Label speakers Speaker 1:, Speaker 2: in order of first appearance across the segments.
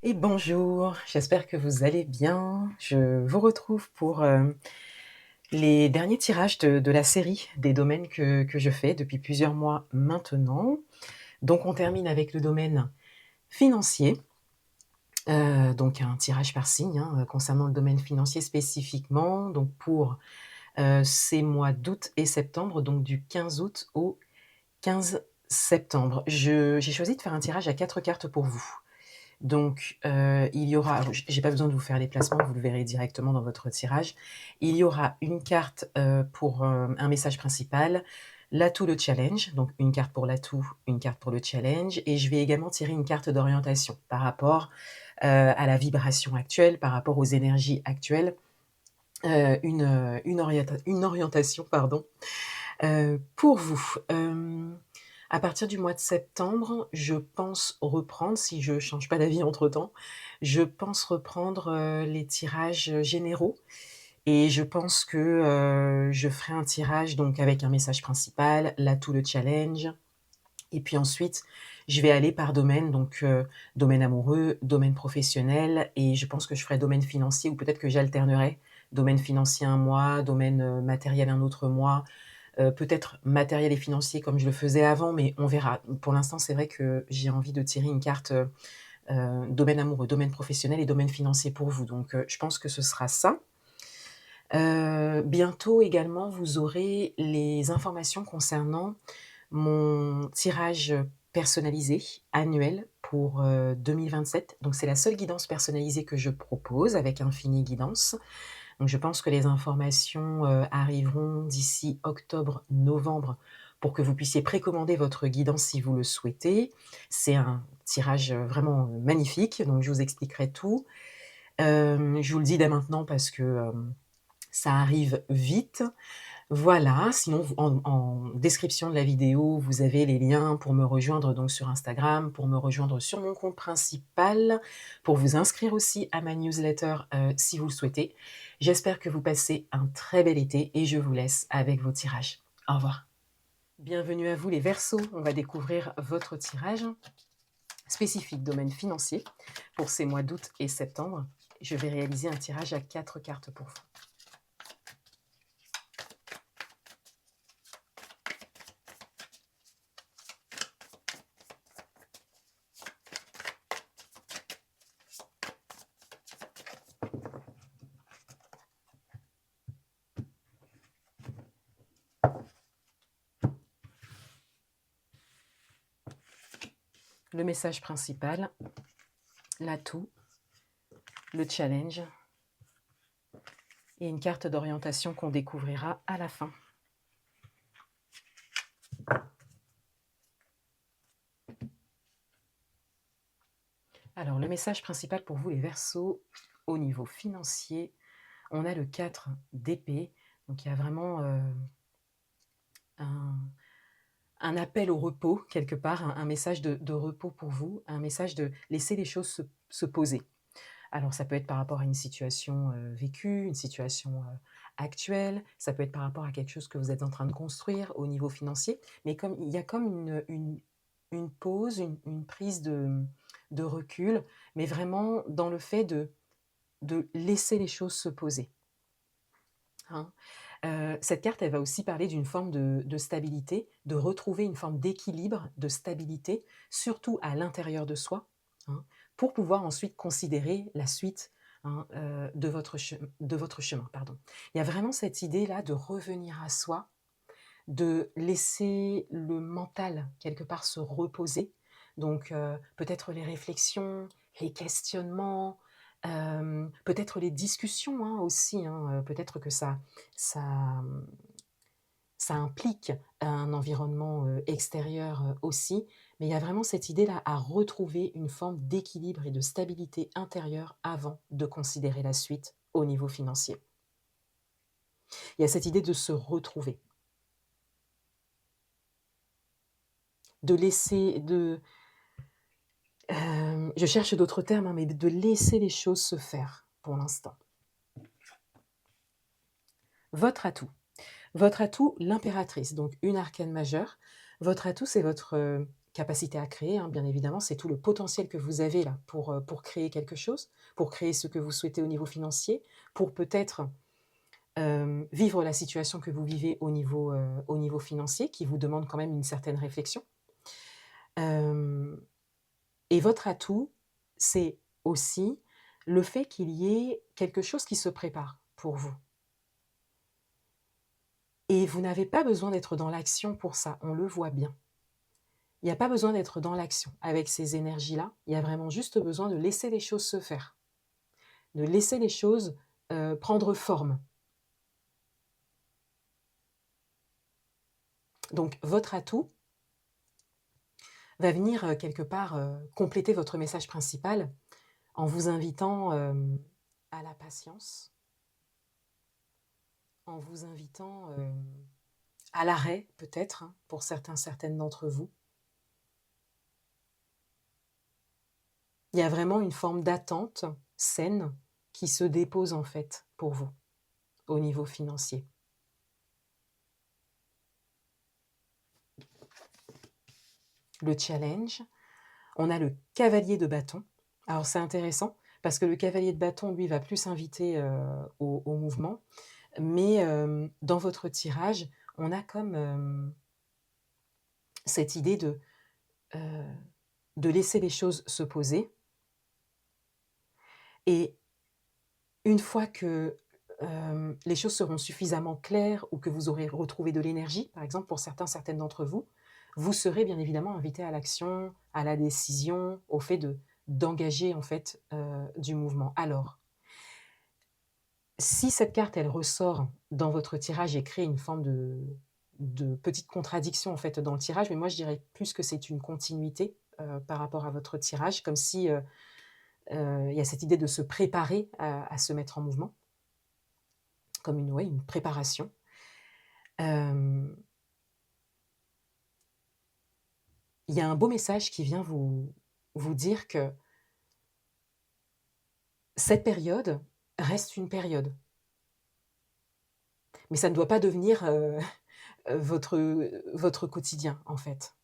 Speaker 1: Et bonjour, j'espère que vous allez bien. Je vous retrouve pour, les derniers tirages de la série des domaines que je fais depuis plusieurs mois maintenant. Donc on termine avec le domaine financier, donc un tirage par signe, hein, concernant le domaine financier spécifiquement, donc pour, ces mois d'août et septembre, donc du 15 août au 15 septembre. J'ai choisi de faire un tirage à 4 cartes pour vous. Donc, il y aura alors j'ai pas besoin de vous faire les placements, vous le verrez directement dans votre tirage. Il y aura une carte, pour, un message principal, l'atout, le challenge, donc une carte pour l'atout, une carte pour le challenge et je vais également tirer une carte d'orientation par rapport, à la vibration actuelle, par rapport aux énergies actuelles, une orientation, pardon, pour vous. À partir du mois de septembre, je pense reprendre, si je change pas d'avis entre-temps, je pense reprendre, les tirages, généraux et je pense que, je ferai un tirage donc avec un message principal, l'atout, le challenge et puis ensuite je vais aller par domaine donc, domaine amoureux, domaine professionnel et je pense que je ferai domaine financier ou peut-être que j'alternerai. Domaine financier un mois, domaine, matériel un autre mois, peut-être matériel et financier comme je le faisais avant, mais on verra. Pour l'instant, c'est vrai que j'ai envie de tirer une carte, domaine amoureux, domaine professionnel et domaine financier pour vous. Donc, je pense que ce sera ça. Bientôt également, vous aurez les informations concernant mon tirage personnalisé annuel pour, 2027. Donc c'est la seule guidance personnalisée que je propose avec Infini Guidance. Donc je pense que les informations, arriveront d'ici octobre-novembre pour que vous puissiez précommander votre guidance si vous le souhaitez. C'est un tirage, vraiment, magnifique, donc je vous expliquerai tout. Je vous le dis dès maintenant parce que, ça arrive vite. Voilà, sinon vous en description de la vidéo, vous avez les liens pour me rejoindre donc sur Instagram, pour me rejoindre sur mon compte principal, pour vous inscrire aussi à ma newsletter, si vous le souhaitez. J'espère que vous passez un très bel été et je vous laisse avec vos tirages. Au revoir. Bienvenue à vous les Verseaux, on va découvrir votre tirage spécifique domaine financier pour ces mois d'août et septembre. Je vais réaliser un tirage à 4 cartes pour vous. Le message principal, l'atout, le challenge et une carte d'orientation qu'on découvrira à la fin. Alors, le message principal pour vous les Verseaux, au niveau financier, on a le 4 d'épée, donc il y a vraiment un, un appel au repos, quelque part, un message de repos pour vous, un message de laisser les choses se poser. Alors ça peut être par rapport à une situation, vécue, une situation, actuelle, ça peut être par rapport à quelque chose que vous êtes en train de construire au niveau financier, mais comme il y a comme une pause, une prise de recul, mais vraiment dans le fait de laisser les choses se poser, hein. Cette carte, elle va aussi parler d'une forme de stabilité, de retrouver une forme d'équilibre, de stabilité, surtout à l'intérieur de soi, hein, pour pouvoir ensuite considérer la suite, hein, de votre chemin, pardon. Il y a vraiment cette idée-là de revenir à soi, de laisser le mental quelque part se reposer. Donc, peut-être les réflexions, les questionnements, peut-être les discussions, hein, aussi, hein, peut-être que ça, mmh, ça implique un environnement, extérieur, aussi. Mais il y a vraiment cette idée-là à retrouver une forme d'équilibre et de stabilité intérieure avant de considérer la suite au niveau financier. Il y a cette idée de se retrouver, de laisser de je cherche d'autres termes, hein, mais de laisser les choses se faire pour l'instant. Votre atout. Votre atout, l'impératrice, donc une arcane majeure. Votre atout, c'est votre, capacité à créer, hein, bien évidemment, c'est tout le potentiel que vous avez là pour créer quelque chose, pour créer ce que vous souhaitez au niveau financier, pour peut-être, vivre la situation que vous vivez au niveau financier, qui vous demande quand même une certaine réflexion. Hem Et votre atout, c'est aussi le fait qu'il y ait quelque chose qui se prépare pour vous. Et vous n'avez pas besoin d'être dans l'action pour ça, on le voit bien. Il n'y a pas besoin d'être dans l'action avec ces énergies-là, il y a vraiment juste besoin de laisser les choses se faire, de laisser les choses, prendre forme. Donc votre atout va venir, quelque part, compléter votre message principal en vous invitant, à la patience, en vous invitant, à l'arrêt peut-être, hein, pour certaines d'entre vous. Il y a vraiment une forme d'attente saine qui se dépose en fait pour vous, au niveau financier. Le challenge, on a le cavalier de bâton. Alors c'est intéressant parce que le cavalier de bâton, lui, va plus inviter, au mouvement, mais dans votre tirage, on a comme, cette idée heu, de laisser les choses se poser et une fois que, les choses seront suffisamment claires ou que vous aurez retrouvé de l'énergie, par exemple pour certaines d'entre vous, vous serez bien évidemment invité à l'action, à la décision, au fait d'engager en fait, du mouvement. Alors, si cette carte, elle ressort dans votre tirage et crée une forme de petite contradiction en fait dans le tirage, mais moi je dirais plus que c'est une continuité, par rapport à votre tirage, comme si, il y a cette idée de se préparer à se mettre en mouvement. Comme une, ouais, une préparation. Hem, il y a un beau message qui vient vous dire que cette période reste une période, mais ça ne doit pas devenir, votre quotidien, en fait.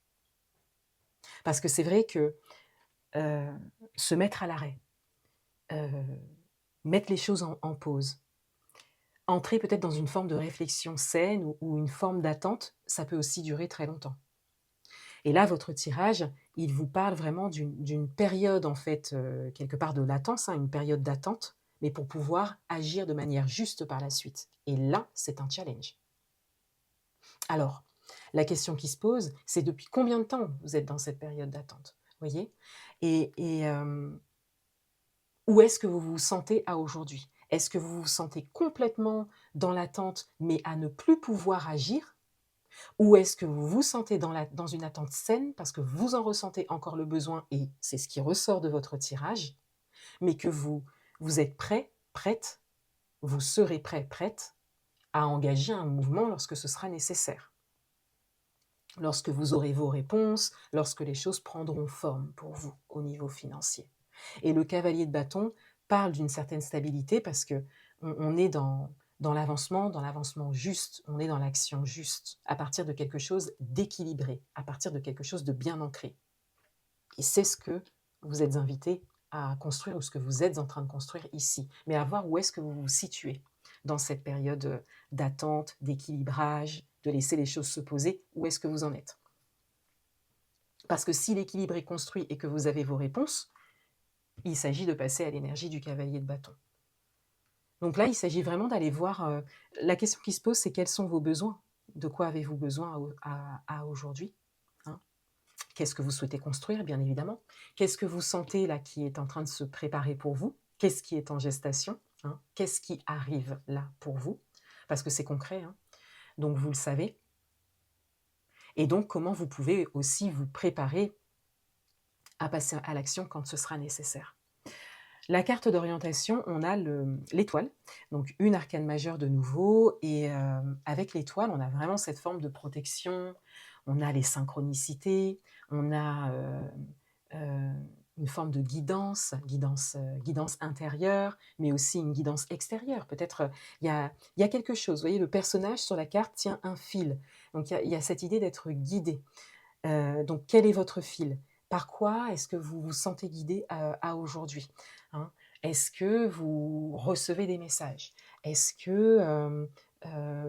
Speaker 1: Parce que c'est vrai que, heu, se mettre à l'arrêt, heu, mettre les choses en pause, entrer peut-être dans une forme de réflexion saine ou une forme d'attente, ça peut aussi durer très longtemps. Et là, votre tirage, il vous parle vraiment d'une période, en fait, quelque part de latence, hein, une période d'attente, mais pour pouvoir agir de manière juste par la suite. Et là, c'est un challenge. Alors, la question qui se pose, c'est depuis combien de temps vous êtes dans cette période d'attente? Voyez? Et où est-ce que vous vous sentez à aujourd'hui? Est-ce que vous vous sentez complètement dans l'attente, mais à ne plus pouvoir agir? Ou est-ce que vous vous sentez dans une attente saine parce que vous en ressentez encore le besoin et c'est ce qui ressort de votre tirage, mais que vous êtes prêt, prête, vous serez prêt, prête à engager un mouvement lorsque ce sera nécessaire, lorsque vous aurez vos réponses, lorsque les choses prendront forme pour vous au niveau financier. Et le cavalier de bâton parle d'une certaine stabilité parce que on est dans l'avancement juste, on est dans l'action juste, à partir de quelque chose d'équilibré, à partir de quelque chose de bien ancré. Et c'est ce que vous êtes invité à construire ou ce que vous êtes en train de construire ici. Mais à voir où est-ce que vous vous situez dans cette période d'attente, d'équilibrage, de laisser les choses se poser, où est-ce que vous en êtes? Parce que si l'équilibre est construit et que vous avez vos réponses, il s'agit de passer à l'énergie du cavalier de bâton. Donc là, il s'agit vraiment d'aller voir, la question qui se pose, c'est quels sont vos besoins? De quoi avez-vous besoin à aujourd'hui? Hein? Qu'est-ce que vous souhaitez construire, bien évidemment? Qu'est-ce que vous sentez là qui est en train de se préparer pour vous? Qu'est-ce qui est en gestation? Hein? Qu'est-ce qui arrive là pour vous? Parce que c'est concret, hein, donc vous le savez. Et donc comment vous pouvez aussi vous préparer à passer à l'action quand ce sera nécessaire. La carte d'orientation, on a l'étoile, donc une arcane majeure de nouveau et avec l'étoile, on a vraiment cette forme de protection, on a les synchronicités, on a, heu, une forme de guidance intérieure, mais aussi une guidance extérieure. Peut-être, il y a quelque chose, vous voyez, le personnage sur la carte tient un fil, donc il y a cette idée d'être guidé. Donc quel est votre fil? Par quoi est-ce que vous vous sentez guidé à aujourd'hui, hein? Est-ce que vous recevez des messages? Est-ce que,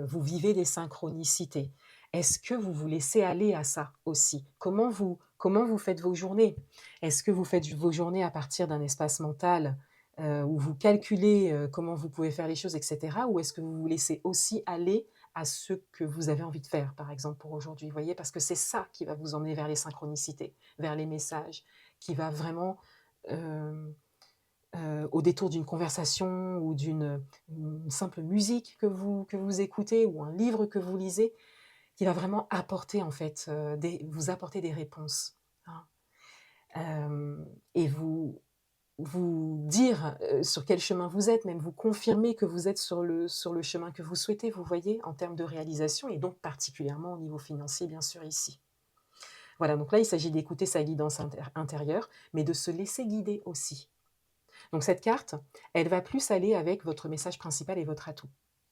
Speaker 1: vous vivez des synchronicités? Est-ce que vous vous laissez aller à ça aussi? Comment vous faites vos journées? Est-ce que vous faites vos journées à partir d'un espace mental, où vous calculez, comment vous pouvez faire les choses et cetera? Ou est-ce que vous vous laissez aussi aller à ce que vous avez envie de faire, par exemple, pour aujourd'hui, vous voyez? Parce que c'est ça qui va vous emmener vers les synchronicités, vers les messages, qui va vraiment, hem, au détour d'une conversation ou une simple musique que vous écoutez ou un livre que vous lisez, qui va vraiment apporter en fait, vous apporter des réponses, hein. Et vous dire, sur quel chemin vous êtes, même vous confirmer que vous êtes sur le chemin que vous souhaitez, vous voyez? En termes de réalisation et donc particulièrement au niveau financier, bien sûr, ici. Voilà, donc là, il s'agit d'écouter sa guidance intérieure, mais de se laisser guider aussi. Donc cette carte, elle va plus aller avec votre message principal et votre atout.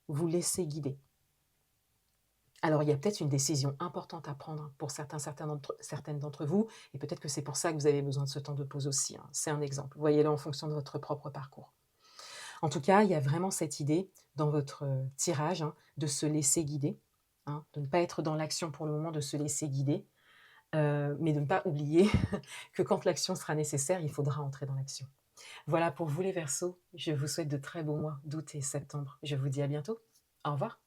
Speaker 1: Vous laissez guider. Alors, il y a peut-être une décision importante à prendre pour certaines d'entre vous, et peut-être que c'est pour ça que vous avez besoin de ce temps de pause aussi, hein. C'est un exemple. Voyez-le en fonction de votre propre parcours. En tout cas, il y a vraiment cette idée dans votre, tirage, hein, de se laisser guider, hein, de ne pas être dans l'action pour le moment, de se laisser guider, mais de ne pas oublier que quand l'action sera nécessaire, il faudra entrer dans l'action. Voilà pour vous les Verseaux, je vous souhaite de très beaux mois d'août et septembre. Je vous dis à bientôt. Au revoir.